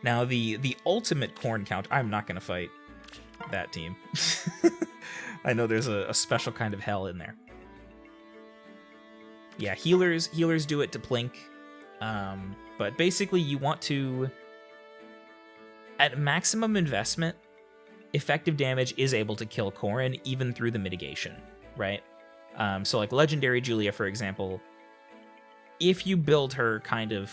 Now, the ultimate Corn count, I'm not going to fight that team. I know there's a special kind of hell in there. Yeah, healers do it to Plink. But basically, you want to... At maximum investment, effective damage is able to kill Corrin even through the mitigation, right? So like Legendary Julia, for example, if you build her kind of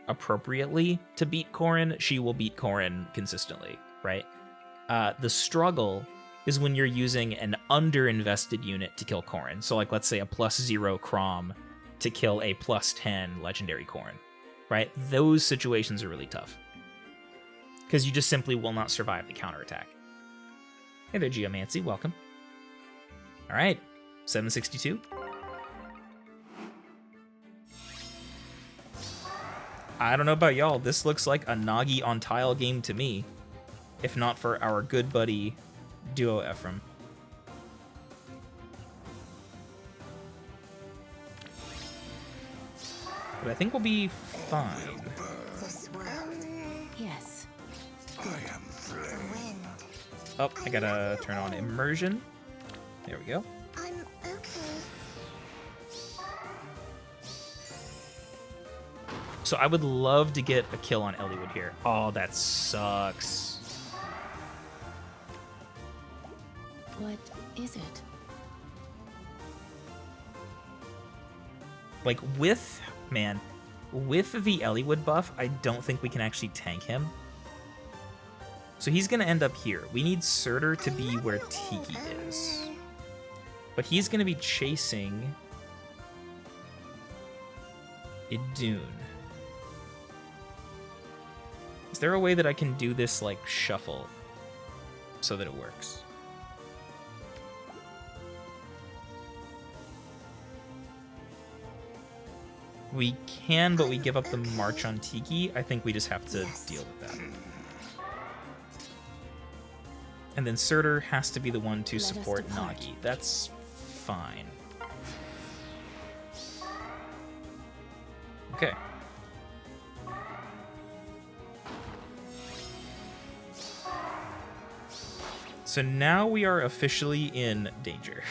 appropriately to beat Corrin, she will beat Corrin consistently, right? The struggle is when you're using an under-invested unit to kill Corrin. So like, let's say a +0 Crom to kill a +10 Legendary Corrin, right? Those situations are really tough, because you just simply will not survive the counterattack. Hey there, Geomancy, welcome. All right, 762. I don't know about y'all, this looks like a Nagi on tile game to me, if not for our good buddy Duo Ephraim. But I think we'll be fine. Yes. I am flame. Oh, I gotta turn on immersion. There we go. I'm okay. So I would love to get a kill on Eliwood here. Oh, that sucks. What is it? Like, with the Eliwood buff, I don't think we can actually tank him. So he's going to end up here. We need Surtur to be where Tiki is. But he's going to be chasing Idun. Is there a way that I can do this, like, shuffle so that it works? We can, but we give up the march on Tiki. I think we just have to deal with that. And then Surtur has to be the one to support Nagi. That's fine. Okay. So now we are officially in danger.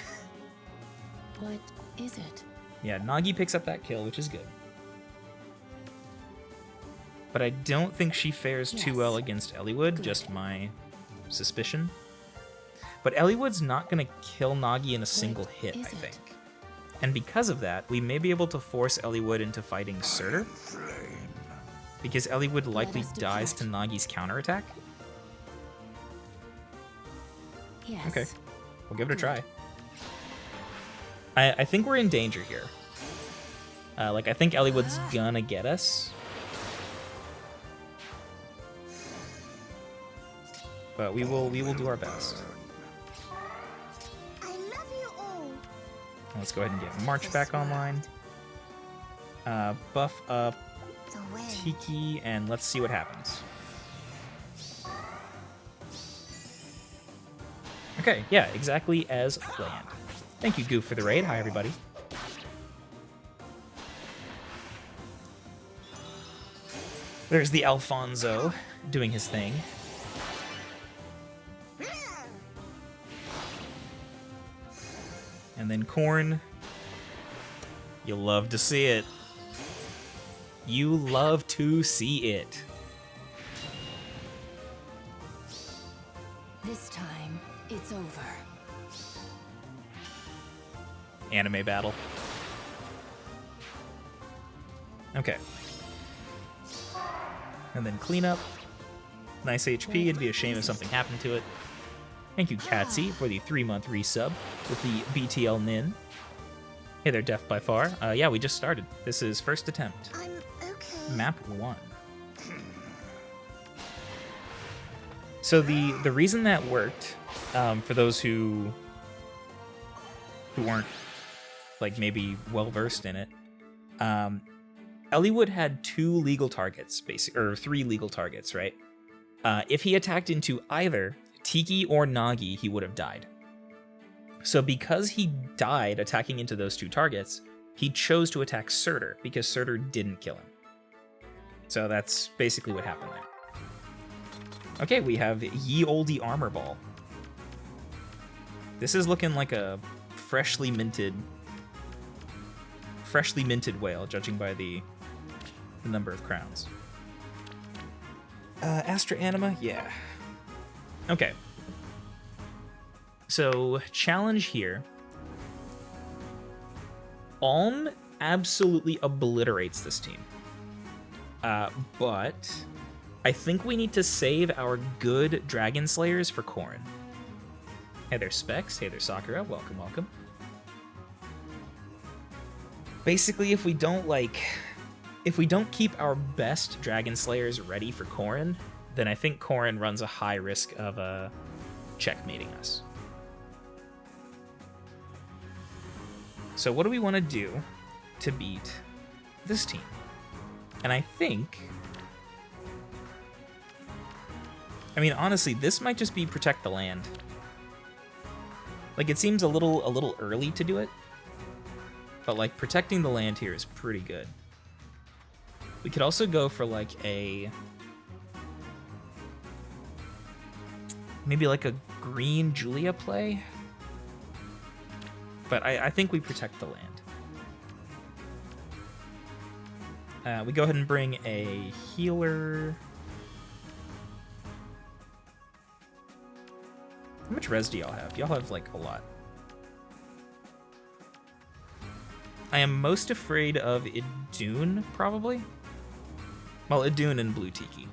What is it? Yeah, Nagi picks up that kill, which is good. But I don't think she fares too well against Eliwood, just my suspicion. But Eliwood's not going to kill Nagi in a single hit, I think. And because of that, we may be able to force Eliwood into fighting Surtur, because Eliwood likely dies to Nagi's counterattack. Yes. Okay, we'll give it a try. I think we're in danger here. Like, I think Eliwood's gonna get us. But we will do our best. I love you all. Let's go ahead and get March back online. Buff up The wind. Tiki, and let's see what happens. Okay, yeah, exactly as planned. Thank you, Goof, for the raid. Hi, everybody. There's the Alfonso doing his thing. And then Corn. You love to see it. You love to see it. This time, it's over. Anime battle. Okay. And then cleanup. Nice HP. It'd be a shame if something happened to it. Thank you, Katsy, for the 3-month resub with the BTL Nin. Hey there, Def by Far. Yeah, we just started. This is first attempt. I'm okay. Map 1. So the reason that worked, for those who weren't like maybe well versed in it, Eliwood had 2 legal targets, or 3 legal targets, right? If he attacked into either Tiki or Nagi, he would have died. So because he died attacking into those 2 targets, he chose to attack Surtur because Surtur didn't kill him. So that's basically what happened there. Okay, we have Ye Olde Armor Ball. This is looking like a freshly minted whale, judging by the number of crowns. Astra Anima, yeah. Okay. So, challenge here. Alm absolutely obliterates this team. But I think we need to save our good Dragon Slayers for Corrin. Hey there, Specs. Hey there, Sakura. Welcome, welcome. Basically, if we don't keep our best Dragon Slayers ready for Corrin, then I think Corrin runs a high risk of checkmating us. So what do we want to do to beat this team? And I think, I mean, honestly, this might just be protect the land. Like, it seems a little early to do it, but like protecting the land here is pretty good. We could also go for like maybe like a green Julia play, but I think we protect the land. We go ahead and bring a healer. How much res do y'all have? Y'all have like a lot. I am most afraid of Idun, probably. Well, Idun and Blue Tiki.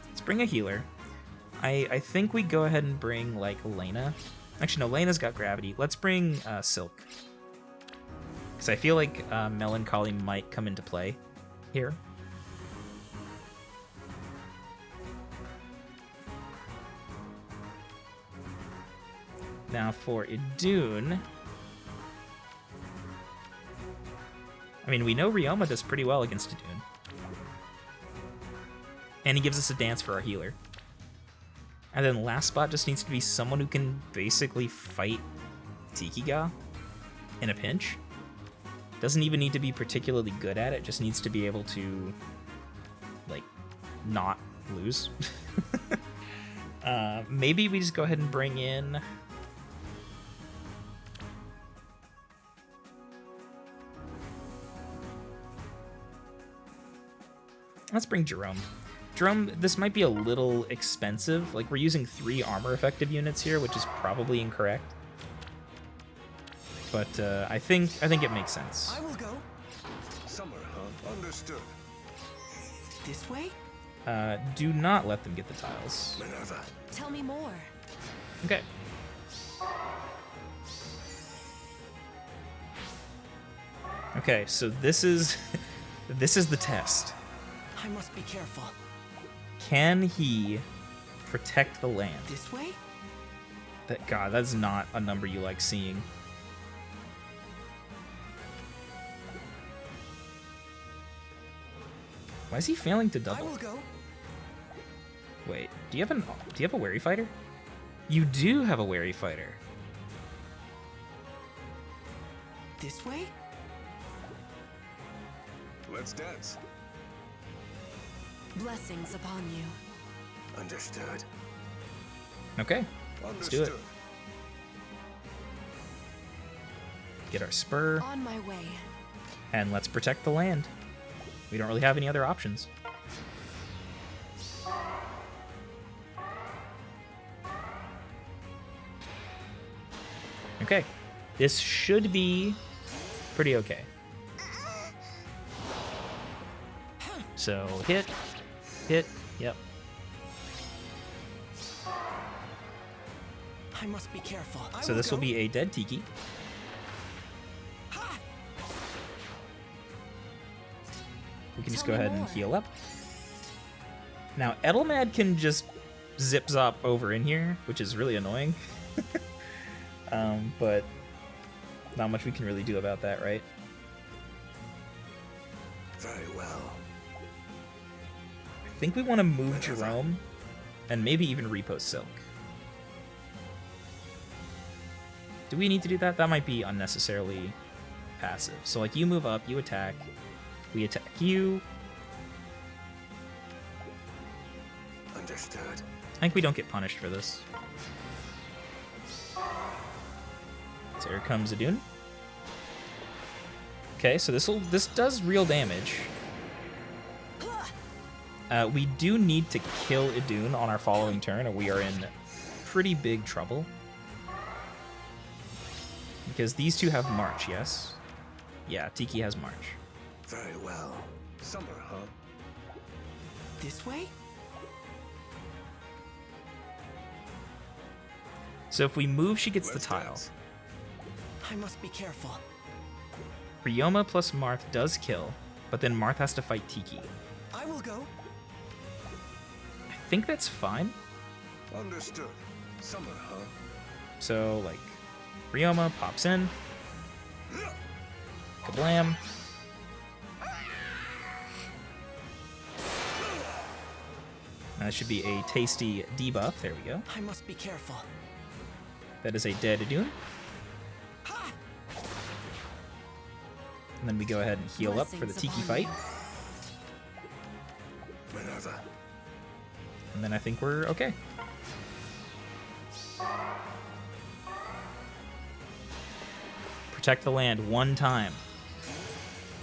Let's bring a healer. I think we go ahead and bring like Lena. Actually, no, Lena's got gravity. Let's bring Silk. Because I feel like Melancholy might come into play here. Now for Idun, I mean, we know Ryoma does pretty well against Idun. And he gives us a dance for our healer. And then last spot just needs to be someone who can basically fight Tikiga in a pinch. Doesn't even need to be particularly good at it, just needs to be able to, like, not lose. Maybe we just go ahead and bring in... Let's bring Jerome. Jerome, this might be a little expensive. Like, we're using 3 armor effective units here, which is probably incorrect. But I think it makes sense. I will go. Summer, huh? Understood. This way? Do not let them get the tiles. Minerva. Tell me more. Okay. Okay, so this is the test. I must be careful. Can he protect the land? This way? God, that's not a number you like seeing. Why is he failing to I double? will go. Wait, do you have a wary fighter? You do have a wary fighter. This way? Let's dance. Blessings upon you. Understood. Okay, let's do it. Understood. Get our spur, On my way. and let's protect the land. We don't really have any other options. Okay, this should be pretty okay. So hit, yep. I must be careful. So this will be a dead Tiki. We can just go Tell me ahead and more. heal up. Now, Edelmad can just zip-zop over in here, which is really annoying. But not much we can really do about that, right? Very well. I think we want to move Jerome and maybe even repost Silk. Do we need to do that? That might be unnecessarily passive. So like you move up, you attack, we attack you. Understood. I think we don't get punished for this. So here comes Idun. Okay, so this does real damage. We do need to kill Idun on our following turn, or we are in pretty big trouble. Because these two have March, yes? Yeah, Tiki has March. Very well. Summer, huh? This way? So if we move, she gets Let's the tile. dance. I must be careful. Ryoma plus Marth does kill, but then Marth has to fight Tiki. I will go. I think that's fine. Understood. Summer, huh? So, like, Ryoma pops in. Kablam. That should be a tasty debuff. There we go. I must be careful. That is a dead Idun. Ha! And then we go ahead and heal up for the Blessings Tiki upon fight. you. Minerva. And then I think we're okay. Protect the land one time.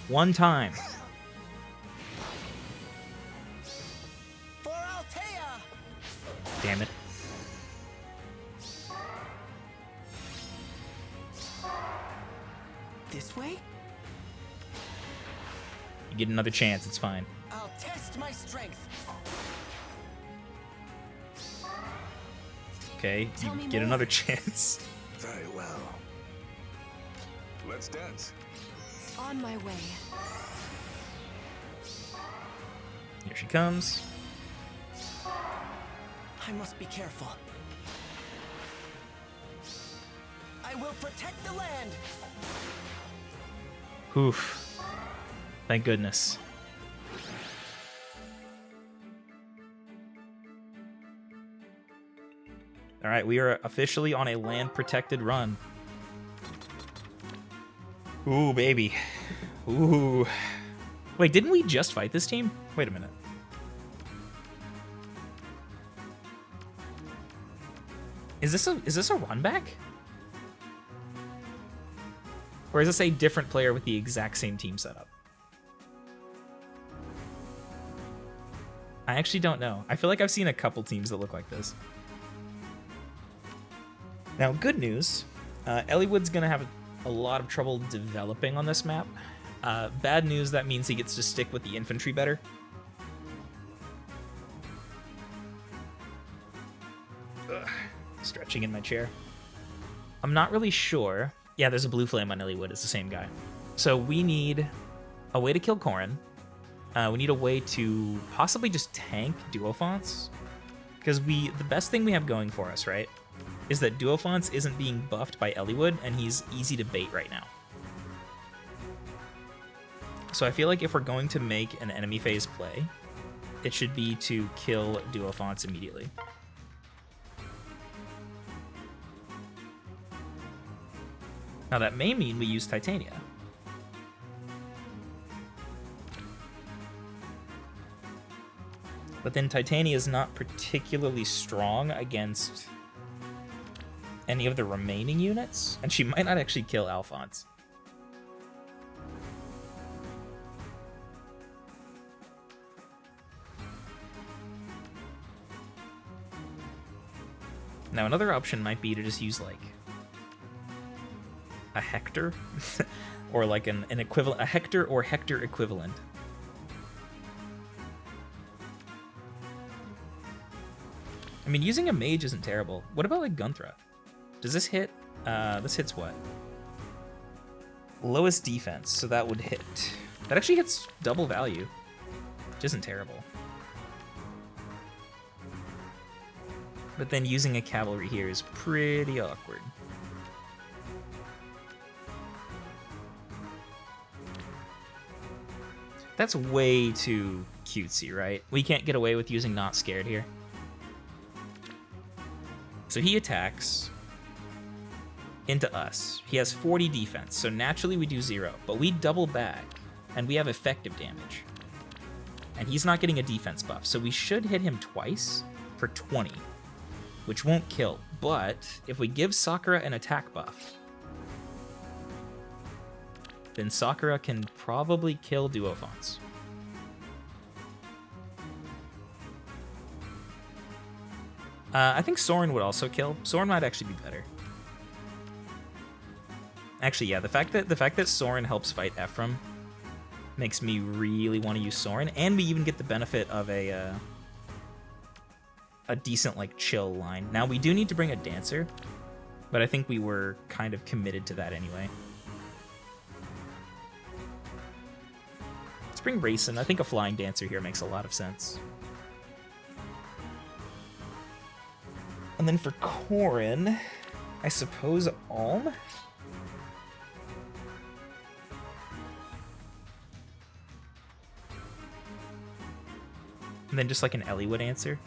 One time. For Altea! Damn it. This way? You get another chance, it's fine. I'll test my strength. Okay, Tell you me get more. another chance. Very well. Let's dance. On my way. Here she comes. I must be careful. I will protect the land. Oof. Thank goodness. All right, we are officially on a land protected run. Ooh, baby. Ooh. Wait, didn't we just fight this team? Wait a minute. Is this a run back? Or is this a different player with the exact same team setup? I actually don't know. I feel like I've seen a couple teams that look like this. Now, good news. Eliwood's going to have a lot of trouble developing on this map. Bad news, that means he gets to stick with the infantry better. Ugh, stretching in my chair. I'm not really sure. Yeah, there's a blue flame on Eliwood. It's the same guy. So we need a way to kill Corrin. We need a way to possibly just tank Duofonts. Because the best thing we have going for us, right, is that Duofonts isn't being buffed by Eliwood, and he's easy to bait right now. So I feel like if we're going to make an enemy phase play, it should be to kill Duofonts immediately. Now that may mean we use Titania. But then Titania is not particularly strong against any of the remaining units, and she might not actually kill Alphonse. Now another option might be to just use like a Hector or like an equivalent, a Hector or Hector equivalent. I mean, using a mage isn't terrible. What about like Gunthra? Does this hit? This hits what? Lowest defense, so that would hit. That actually hits double value, which isn't terrible. But then using a cavalry here is pretty awkward. That's way too cutesy, right? We can't get away with using Not Scared here. So he attacks. into us. He has 40 defense, so naturally we do 0. But we double back, and we have effective damage. And he's not getting a defense buff, so we should hit him twice for 20, which won't kill. But if we give Sakura an attack buff, then Sakura can probably kill Duophons. I think Soren would also kill. Soren might actually be better. Actually, yeah, the fact that Soren helps fight Ephraim makes me really want to use Soren, and we even get the benefit of a decent like chill line. Now we do need to bring a dancer, but I think we were kind of committed to that anyway. Let's bring Raisin. I think a flying dancer here makes a lot of sense. And then for Corrin, I suppose Alm? And then just like an Eliwood answer.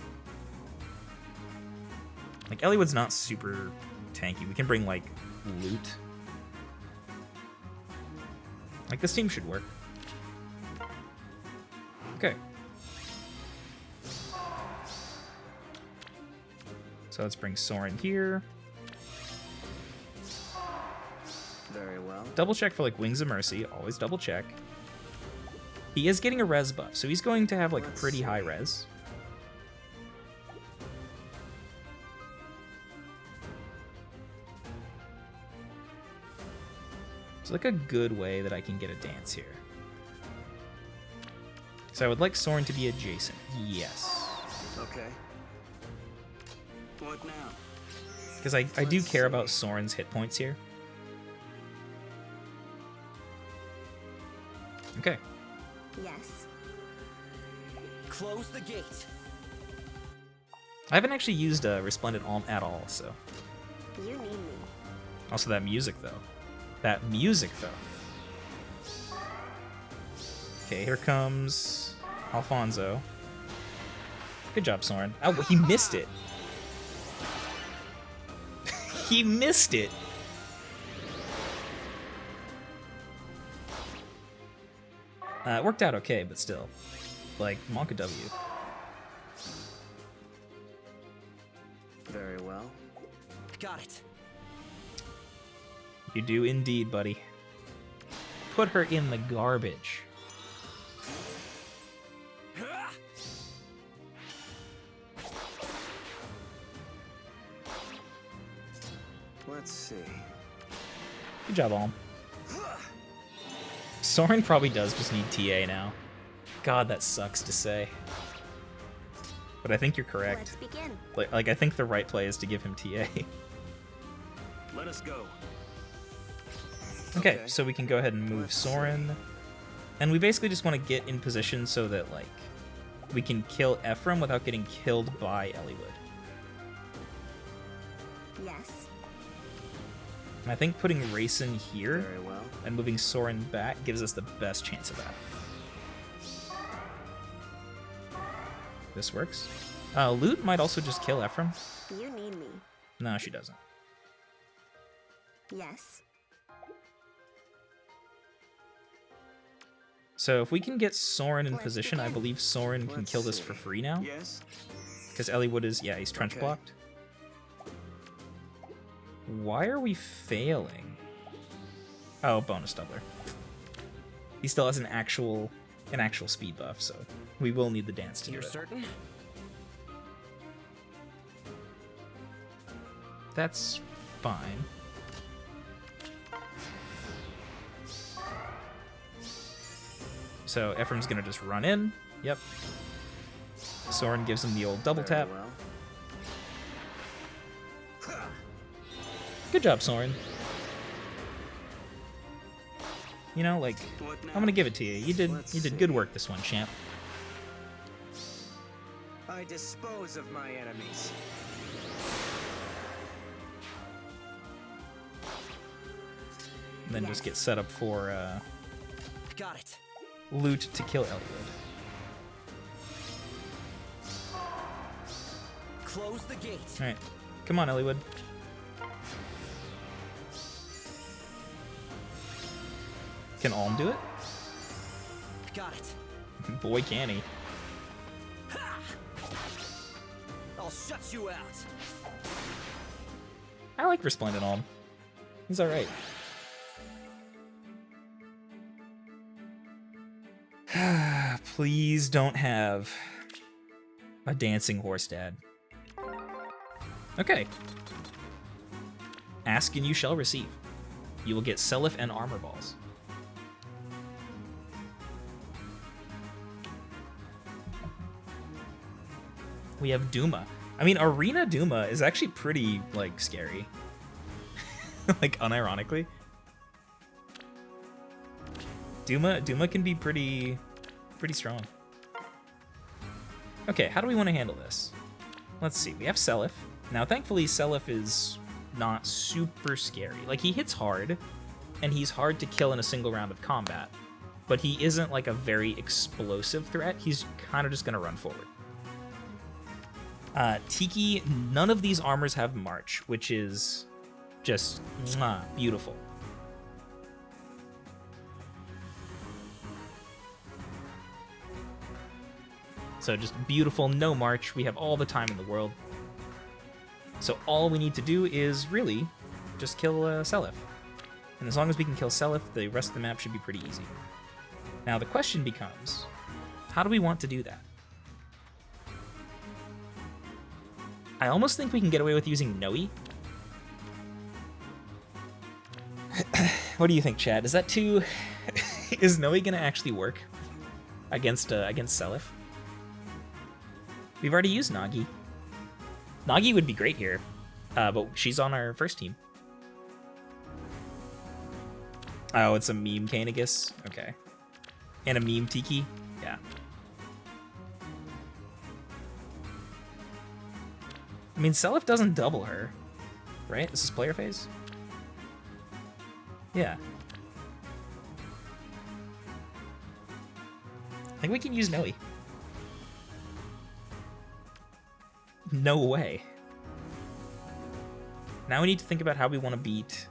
Like, Eliwood's not super tanky. We can bring, like, loot. Like, this team should work. Okay. So let's bring Soren here. Very well. Double check for, like, Wings of Mercy. Always double check. He is getting a res buff, so he's going to have, like, Let's pretty see. high res. It's like a good way that I can get a dance here. So I would like Soren to be adjacent. Yes. Okay. What now? Because I do care about Soren's hit points here. Okay. Yes. Close the gate. I haven't actually used Resplendent Alm at all, so. You need me. Also that music, though. That music, though. Okay, here comes Alfonso. Good job, Soren. Oh, he missed it. He missed it. It worked out okay, but still. Like, Monka W. Very well. Got it. You do indeed, buddy. Put her in the garbage. Let's see. Good job, Alm. Soren probably does just need TA now. God, that sucks to say. But I think you're correct. Let's begin. Like I think the right play is to give him TA. Let us go. Okay, Okay. so we can go ahead and move Let's Soren. And we basically just want to get in position so that, like, we can kill Ephraim without getting killed by Eliwood. Yes. And I think putting Raisin here Very well. and moving Soren back gives us the best chance of that. This works. Loot might also just kill Ephraim. You need me. No, she doesn't. Yes. So if we can get Soren in Let's position, I begin. believe Soren can Let's kill this see. for free now. Yes? Because Eliwood is, yeah, he's trench Okay. blocked. Why are we failing? Oh, bonus doubler. He still has an actual speed buff, so we will need the dance to do You're it. certain? That's fine. So Ephraim's gonna just run in. Yep. Soren gives him the old double Very tap. well. Good job, Soren. You know, like, What now? I'm gonna give it to you. You did Let's good see. work this one, champ. I dispose of my enemies. And then just Yes. get set up for Got it. loot to kill Eliwood. Close the gate. Alright. Come on, Eliwood. Can Alm do it? Got it. Boy, can he. I'll shut you out. I like Resplendent Alm. He's alright. Please don't have a dancing horse dad. Okay. Ask and you shall receive. You will get Seliph and armor balls. We have Duma. I mean, Arena Duma is actually pretty, like, scary. Like, unironically. Duma can be pretty strong. Okay, how do we want to handle this? Let's see. We have Seliph. Now, thankfully, Seliph is not super scary. Like, he hits hard, and he's hard to kill in a single round of combat. But he isn't, like, a very explosive threat. He's kind of just going to run forward. Tiki, none of these armors have March, which is just beautiful. So just beautiful, no March. We have all the time in the world. So all we need to do is really just kill Seliph. And as long as we can kill Seliph, the rest of the map should be pretty easy. Now the question becomes, how do we want to do that? I almost think we can get away with using Noe. What do you think, Chad? Is that too... Is Noe gonna actually work against Seliph? We've already used Nagi. Nagi would be great here, but she's on our first team. Oh, it's a meme Kainagus? Okay. And a meme Tiki? Yeah. I mean, Seliph doesn't double her, right? This is player phase? Yeah. I think we can use Noe. No way. Now we need to think about how we want to beat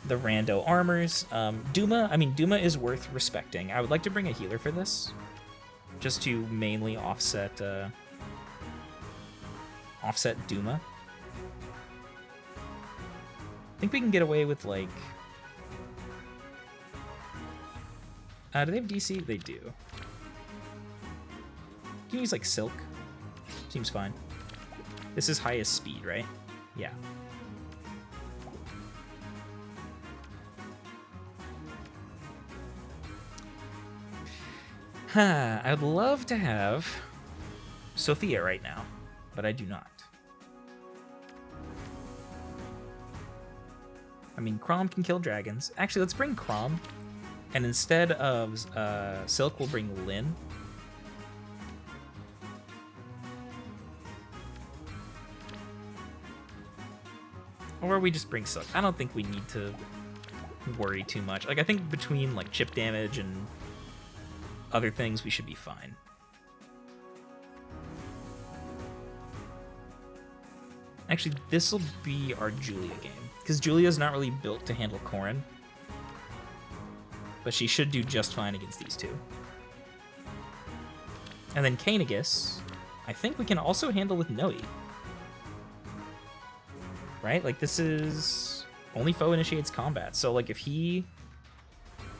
the rando armors. Duma is worth respecting. I would like to bring a healer for this, just to mainly offset Duma. I think we can get away with, like... do they have DC? They do. Can you use, like, Silk? Seems fine. This is highest speed, right? Yeah. I would love to have Sophia right now, but I do not. I mean, Chrom can kill dragons. Actually, let's bring Chrom, and instead of Silk, we'll bring Lyn. Or we just bring Silk. I don't think we need to worry too much. Like, I think between, like, chip damage and other things, we should be fine. Actually, this will be our Julia game, because Julia's not really built to handle Corrin, but she should do just fine against these two. And then Kainagus, I think we can also handle with Noe. Right? Like, this is only foe initiates combat, so, like, if he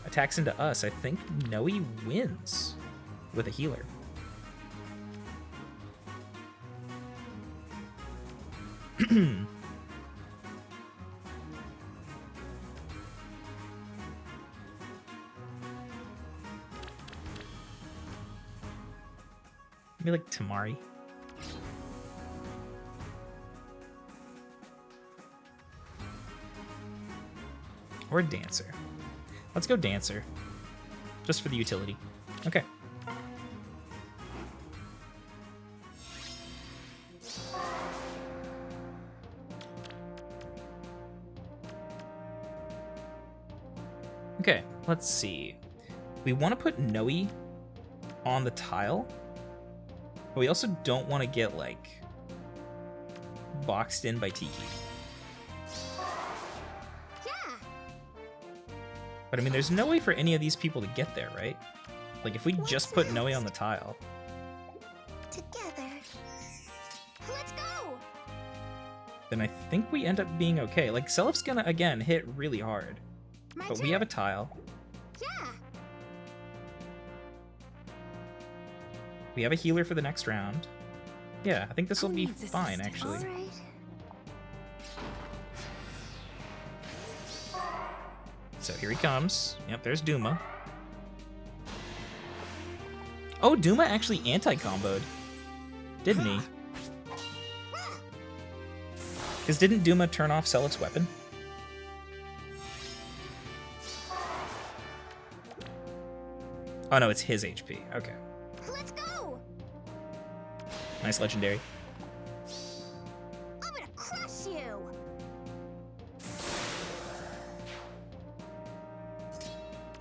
attacks into us, I think Noe wins with a healer. Maybe like Tamari. Or Dancer. Let's go Dancer. Just for the utility. Okay. Okay, let's see. We want to put Noe on the tile, but we also don't want to get, like, boxed in by Tiki. Yeah. But I mean, there's no way for any of these people to get there, right? Like, if we just put Noe on the tile. Together. Let's go! Then I think we end up being okay. Like, Selif's gonna, again, hit really hard. My But turn. we have a tile. Yeah. We have a healer for the next round. Yeah, I think this will Who be needs fine, assistance? actually. All right. So here he comes. Yep, there's Duma. Oh, Duma actually anti-comboed. Didn't he? Because didn't Duma turn off Selif's weapon? Oh no, it's his HP. Okay. Let's go! Nice legendary. I'm gonna crush you!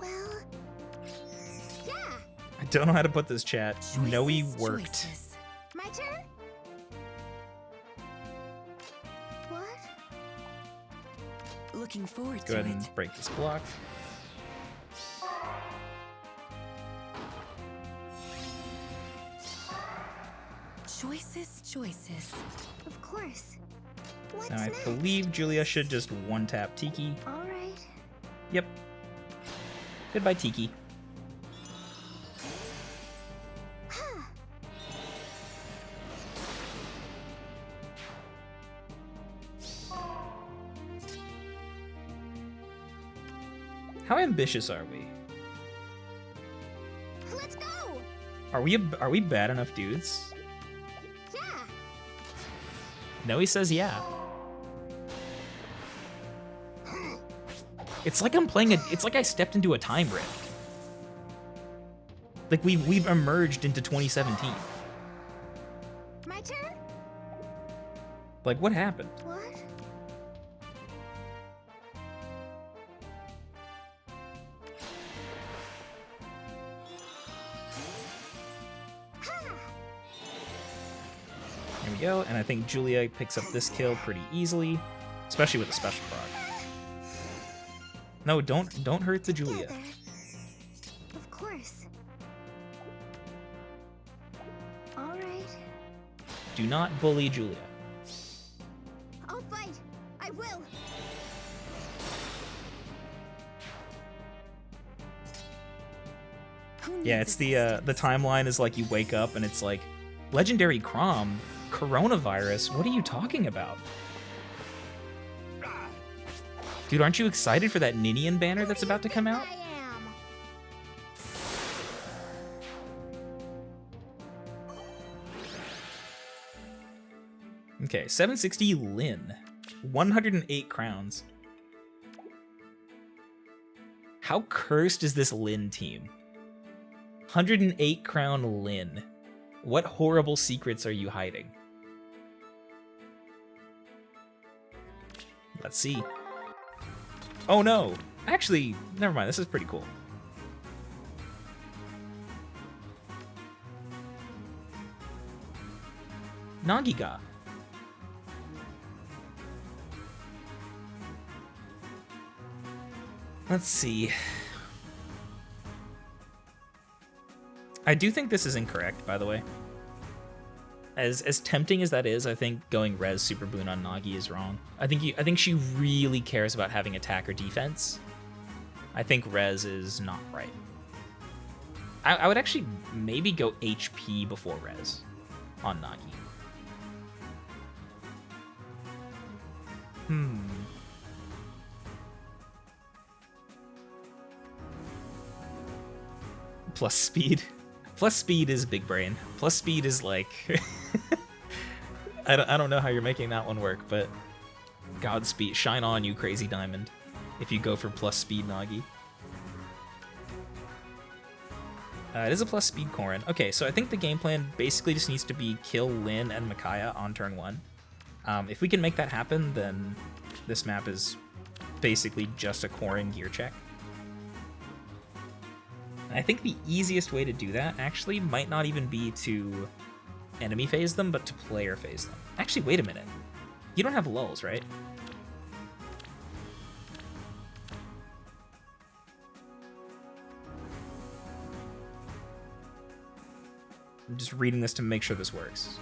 Well... Yeah! I don't know how to put this, chat. Noe Choices, worked. choices. My turn? What? Looking forward Go to ahead it. and break this block. Choices, choices. Of course. What's Now I next? believe Julia should just one-tap Tiki. All right. Yep. Goodbye, Tiki. How ambitious are we? Let's go! Are we bad enough dudes? Yeah! Noe says yeah. It's like I'm playing it's like I stepped into a time rift. Like we've emerged into 2017. My turn? Like what happened? What? Here we go, and I think Julia picks up this kill pretty easily, especially with a special proc. No, don't hurt the Julia. Together. Of course. All right. Do not bully Julia. I'll fight. I will. Who Yeah, needs it's the assistance? timeline is like you wake up and it's like Legendary Crom, coronavirus. What are you talking about? Dude, aren't you excited for that Ninian banner that's about to come out? I am. Okay, 760 Lin. 108 crowns. How cursed is this Lin team? 108 crown Lin. What horrible secrets are you hiding? Let's see. Oh no! Actually, never mind, this is pretty cool. Nagiga. Let's see. I do think this is incorrect, by the way. As tempting as that is, I think going Res Super Boon on Nagi is wrong. I think she really cares about having attack or defense. I think Res is not right. I would actually maybe go HP before Res on Nagi. Plus speed. Plus speed is big brain. Plus speed is like... I don't know how you're making that one work, but Godspeed. Shine on, you crazy diamond, if you go for plus speed Nagi. It is a plus speed Corrin. Okay, so I think the game plan basically just needs to be kill Lin and Micaiah on turn 1. If we can make that happen, then this map is basically just a Corrin gear check. And I think the easiest way to do that actually might not even be to enemy phase them, but to player phase them. Actually, wait a minute. You don't have lulls, right? I'm just reading this to make sure this works.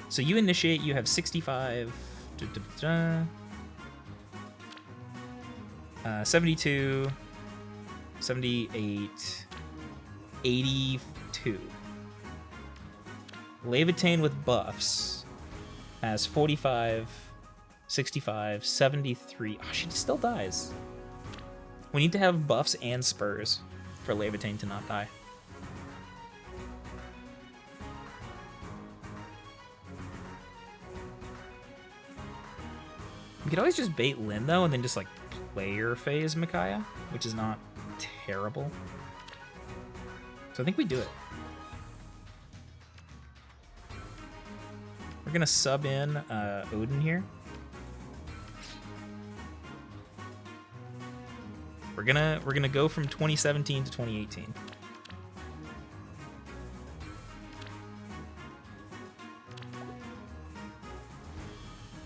So you initiate, you have 65, 72, 78, 82. Levitain with buffs has 45, 65, 73. Oh, she still dies. We need to have buffs and spurs for Levitain to not die. We could always just bait Lyn though, and then just like player phase Micaiah, which is not terrible. So I think we do it. We're gonna sub in Odin here. We're gonna go from 2017 to 2018.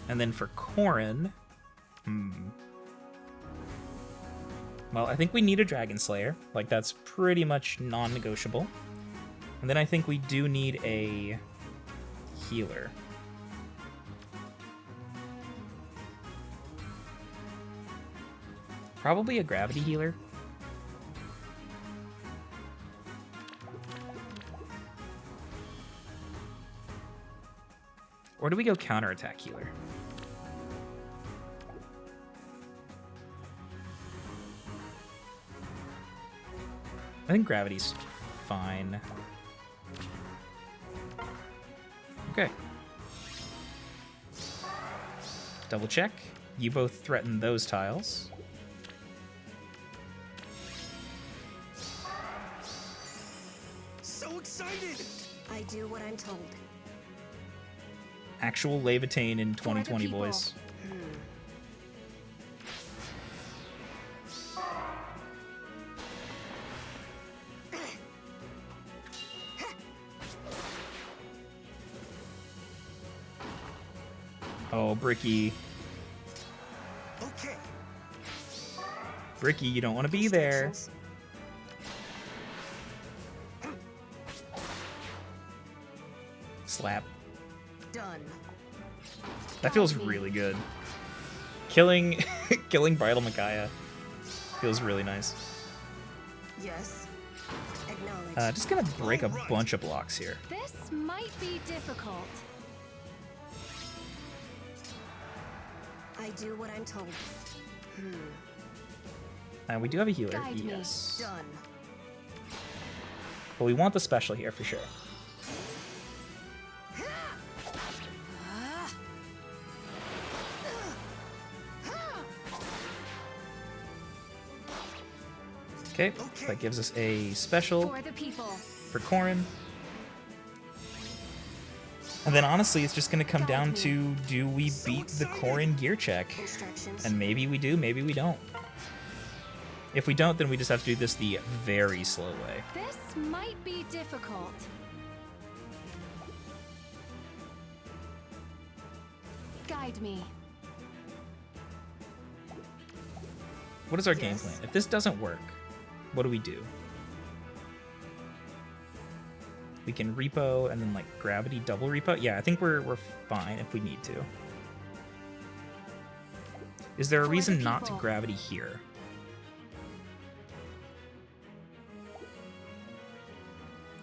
And then for Corrin, well, I think we need a Dragon Slayer. Like, that's pretty much non-negotiable. And then I think we do need a healer. Probably a gravity healer. Or do we go counterattack healer? I think gravity's fine. Okay. Double check. You both threaten those tiles. So excited! I do what I'm told. Actual Levitain in 2020, people. boys. Oh, Bricky. Okay. Bricky, you don't want to be there. Instructions. Slap. Done. That feels really good. Killing Bridal Micaiah feels really nice. Yes. Acknowledge. Just gonna break a bunch of blocks here. This might be difficult. I do what I'm told. We do have a healer. Guide me. Yes. Done. But we want the special here for sure. Okay, that gives us a special For the people. for Corrin. And then honestly, it's just going to come down to, do we beat the Corrin gear check? Instructions. And maybe we do, maybe we don't. If we don't, then we just have to do this the very slow way. This might be difficult. Guide me. What is our game Yes. plan? If this doesn't work, what do we do? We can repo and then like gravity double repo. Yeah, I think we're fine if we need to. Is there a For the reason not to people. gravity here?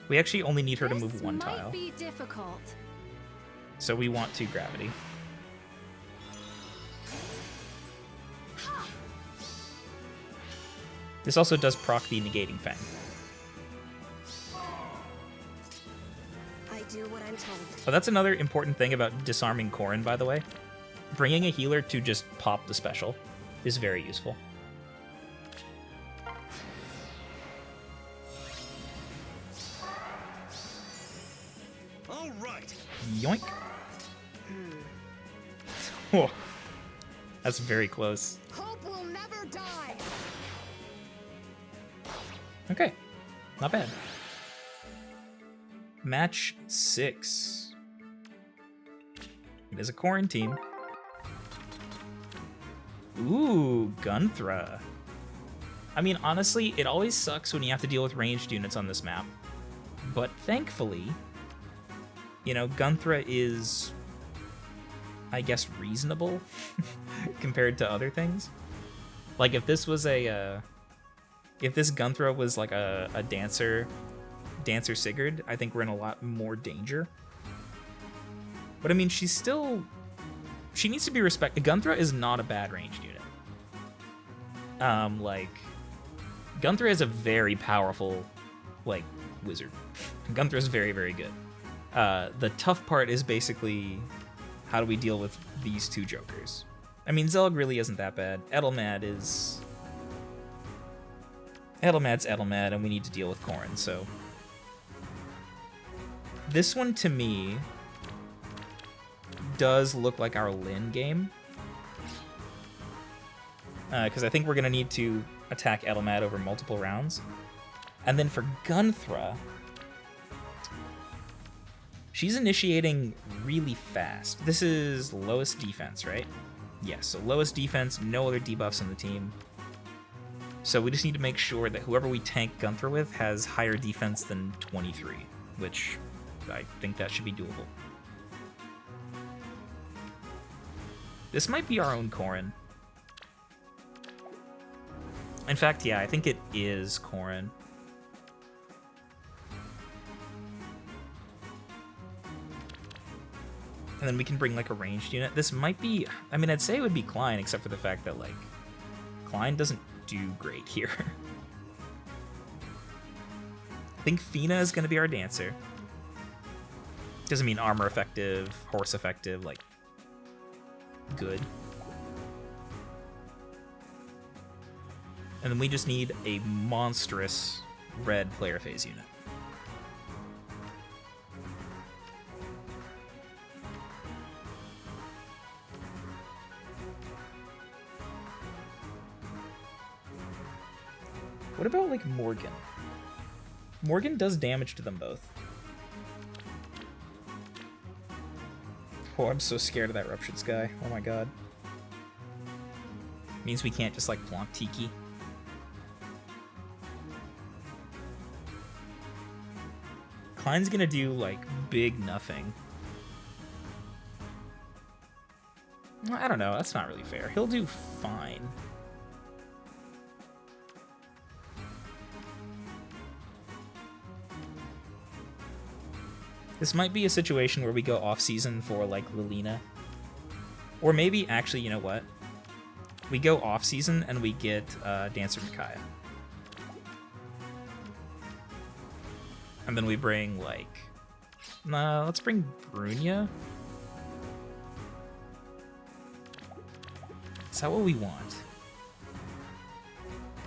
We actually only need her to move one This tile, might be difficult. so we want to gravity. This also does proc the negating fang. I do what I'm told. Oh, that's another important thing about disarming Corrin, by the way. Bringing a healer to just pop the special is very useful. All right. Yoink. Oh, that's very close. Hope will never die. Okay, not bad. Match 6. It is a quarantine. Ooh, Gunthra. I mean, honestly, it always sucks when you have to deal with ranged units on this map. But thankfully, you know, Gunthra is, I guess, reasonable compared to other things. Like, if this was a, if this Gunthra was like a Dancer Sigurd, I think we're in a lot more danger. But I mean, she needs to be respected. Gunthra is not a bad ranged unit. Like, Gunthra is a very powerful, like, wizard. Gunthra is very, very good. The tough part is basically, how do we deal with these two jokers? I mean, Zelg really isn't that bad. Edelmad's Edelmad, and we need to deal with Corrin, so... This one, to me, does look like our Lyn game. Because I think we're going to need to attack Edelmad over multiple rounds. And then for Gunthra, she's initiating really fast. This is lowest defense, right? Yes, so lowest defense, no other debuffs on the team. So we just need to make sure that whoever we tank Gunthra with has higher defense than 23, which I think that should be doable. This might be our own Corrin. In fact, yeah, I think it is Corrin. And then we can bring, like, a ranged unit. This might be... I mean, I'd say it would be Klein, except for the fact that, like, Klein doesn't do great here. I think Fina is going to be our Dancer. Doesn't mean armor effective, horse effective, like, good. And then we just need a monstrous red player phase unit. What about, like, Morgan? Morgan does damage to them both. Oh, I'm so scared of that Ruptured Sky. Oh my god. Means we can't just, like, plonk Tiki. Klein's gonna do, like, big nothing. I don't know, that's not really fair. He'll do fine. This might be a situation where we go off-season for, like, Lilina. Or maybe, actually, you know what? We go off-season and we get Dancer Micaiah. And then we bring, like... let's bring Brunia. Is that what we want?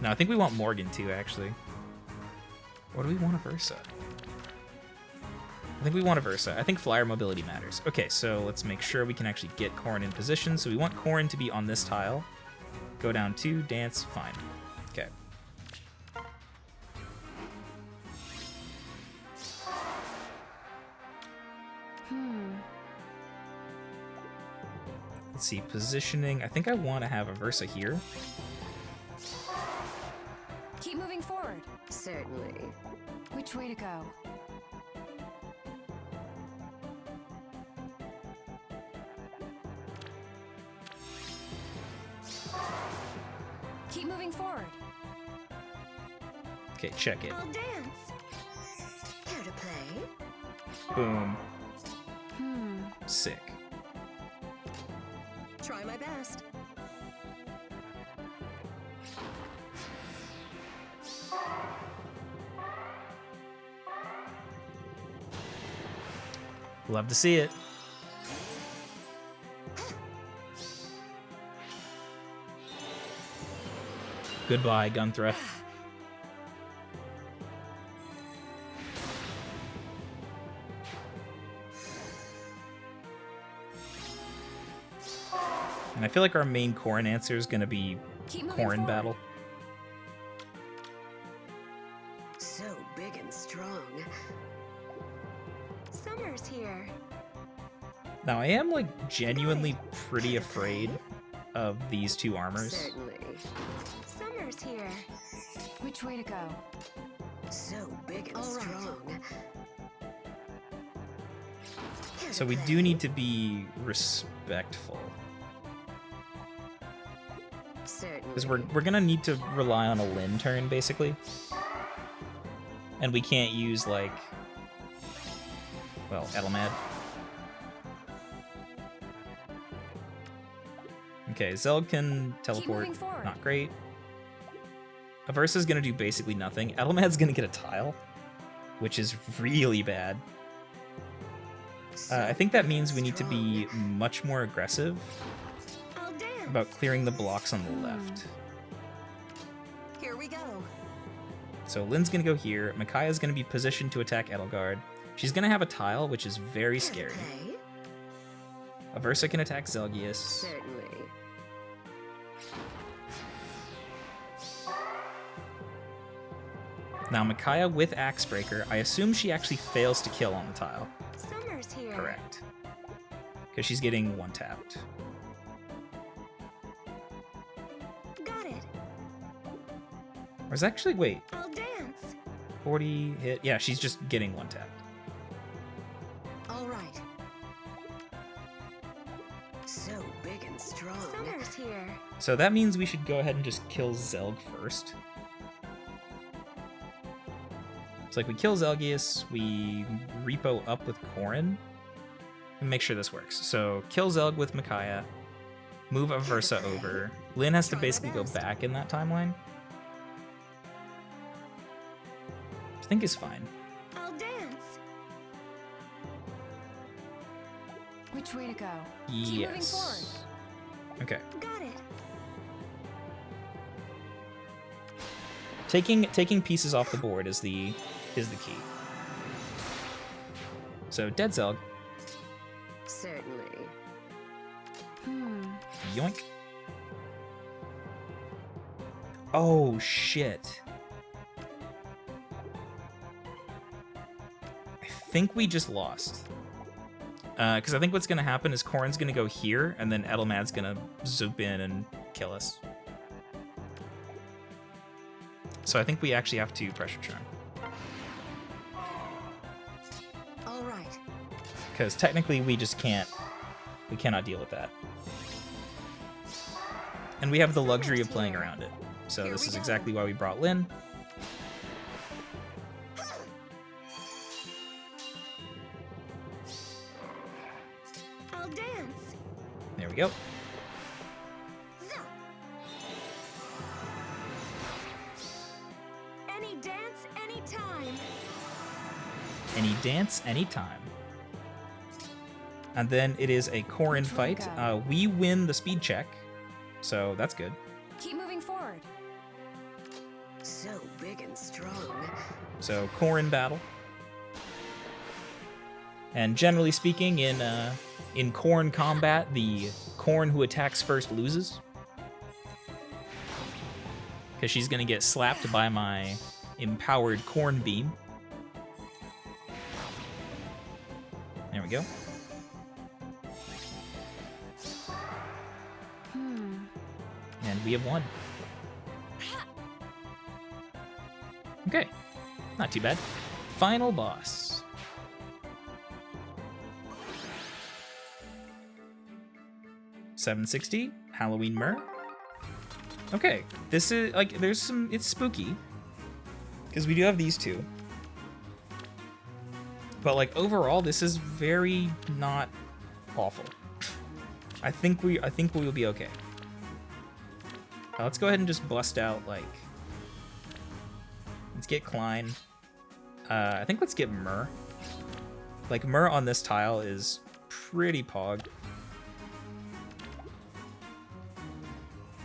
No, I think we want Morgan, too, actually. Or do we want a Versa? I think we want a Versa. I think flyer mobility matters. Okay, so let's make sure we can actually get Corrin in position. So we want Corrin to be on this tile. Go down 2, dance, fine. Okay. Let's see, positioning. I think I want to have a Versa here. Keep moving forward. Certainly. Which way to go? Keep moving forward. Okay, check it. I'll dance. Care to play? Boom. Sick. Try my best. Love to see it. Goodbye, Gunthra. And I feel like our main Corrin answer is going to be Corrin battle. So big and strong. Summer's here. Now, I am, like, genuinely pretty afraid of these two armors. Certainly. Summer's here. Which way to go? So big and All right. strong. Care So to we play? do need to be respectful. Certainly. Because we're gonna need to rely on a Lin turn, basically. And we can't use, like... Well, Edelmad. Okay, Zelg can teleport. moving forward. Not great. Aversa's gonna do basically nothing. Edelmad's gonna get a tile, which is really bad. I think that means we need to be much more aggressive I'll dance. about clearing the blocks on the left. Here we go. So Lin's gonna go here. Micaiah's gonna be positioned to attack Edelgard. She's gonna have a tile, which is very Care to scary. play? Aversa can attack Zelgius. Certainly. Now Micaiah with Axebreaker, I assume she actually fails to kill on the tile. Summer's here. Correct. Because she's getting one tapped. Got it. Or is actually, wait, I'll dance. 40 hit? Yeah, she's just getting one tapped. All right. So big and strong. Summer's here. So that means we should go ahead and just kill Zelg first. So like we kill Zelgius, we repo up with Corrin, and make sure this works. So kill Zelg with Micaiah, move Aversa over. Lin has to Try my basically go best. back in that timeline. Which I think is fine. I'll dance. Which way to go? Keep moving forward. Yes. Okay. Got it. Taking pieces off the board is the key. So dead Zelg, Certainly. yoink. Oh shit. I think we just lost. Because I think what's gonna happen is Corrin's gonna go here, and then Edelmad's gonna zoop in and kill us. So I think we actually have to pressure charm. All right. Because technically we cannot deal with that. And we have the luxury of playing around it. So Here this we is go. exactly why we brought Lin. I'll dance. There we go. Zo. Any dance, any time. Any dance, anytime. And then it is a Corrin Which way fight. go? We win the speed check, so that's good. Keep moving forward. So big and strong. So Corrin battle. And generally speaking, in Corrin combat, the Corrin who attacks first loses. Because she's gonna get slapped by my empowered Corn Beam. There we go. And we have won. Okay, not too bad. Final boss. $760, Halloween Myrrh. Okay, this is like it's spooky because we do have these two, but like overall, this is very not awful. I think we will be okay. Let's go ahead and just bust out like. Let's get Klein. I think let's get Myrrh. Like Myrrh on this tile is pretty pog.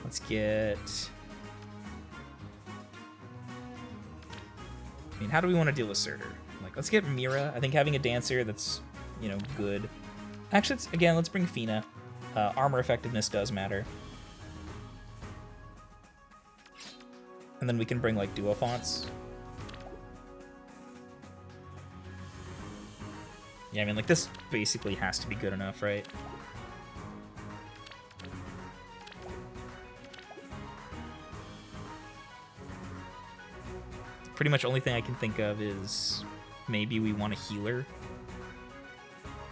Let's get. I mean, how do we want to deal with Surtur? Like, let's get Mira. I think having a dancer that's, you know, good. Actually, again, let's bring Fina. Armor effectiveness does matter. And then we can bring, like, duo fonts. Yeah, I mean, like, this basically has to be good enough, right? Pretty much only thing I can think of is maybe we want a healer.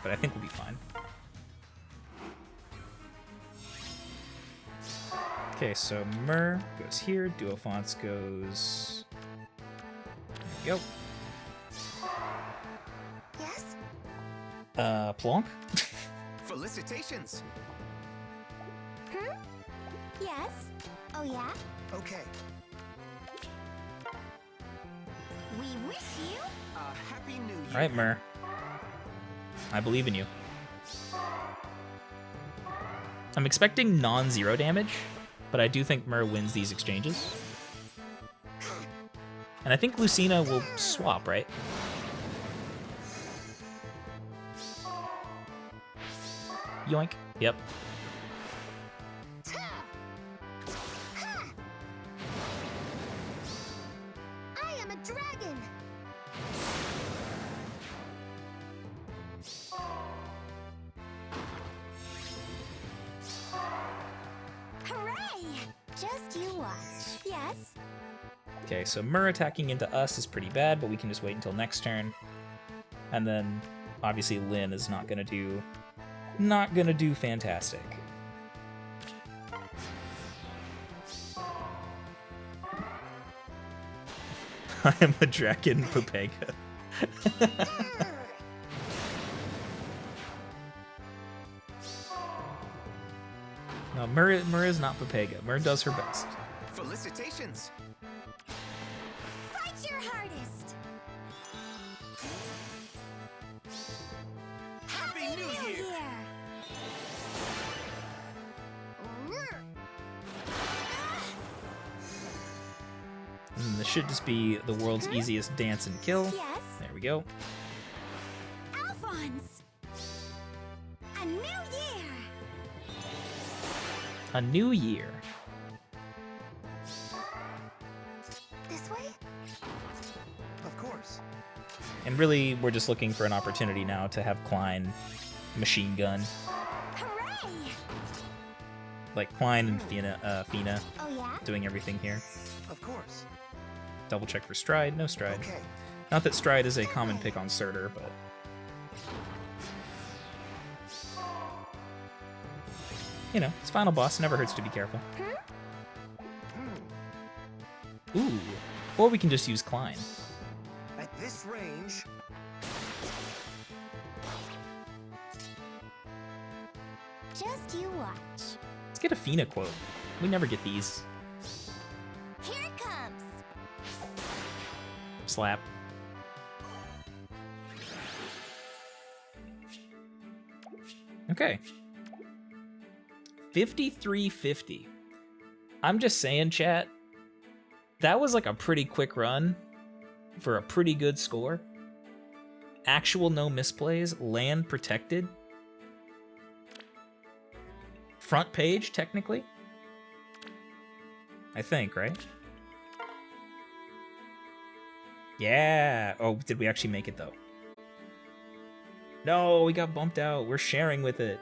But I think we'll be fine. Okay, so Myrrh goes here. Duofonce goes... There we go. Yes? Plonk? Felicitations. Yes? Oh, yeah? Okay. We wish you... Happy New Year. Alright, Myrrh. I believe in you. I'm expecting non-zero damage, but I do think Myrrh wins these exchanges. And I think Lucina will swap, right? Yoink. Yep. I am a dragon! Hooray! Just you watch. Yes? Okay, so Myrrh attacking into us is pretty bad, but we can just wait until next turn. And then, obviously, Lyn is not gonna do fantastic. I am a dragon, Pupega. No, Myrrh is not Pupega. Myrrh does her best. Felicitations. Fight your hardest! Happy New Year. This should just be the world's easiest dance and kill. Yes? There we go. Alphonse! A new year! A new year. This way? Of course. And really, we're just looking for an opportunity now to have Klein machine gun. Hooray! Like Klein and Fina Oh, yeah? doing everything here. Of course. Double check for Stride, no Stride. Okay. Not that Stride is a common pick on Surtur, but... You know, it's final boss, never hurts to be careful. Ooh, or we can just use Klein. At this range, Just you watch. Let's get a Fina quote. We never get these. Here it comes! Slap. Okay. 5350. I'm just saying, chat. That was like a pretty quick run for a pretty good score. Actual no misplays, land protected. Front page, technically. I think, right? Yeah. Oh, did we actually make it though? No, we got bumped out. We're sharing with it.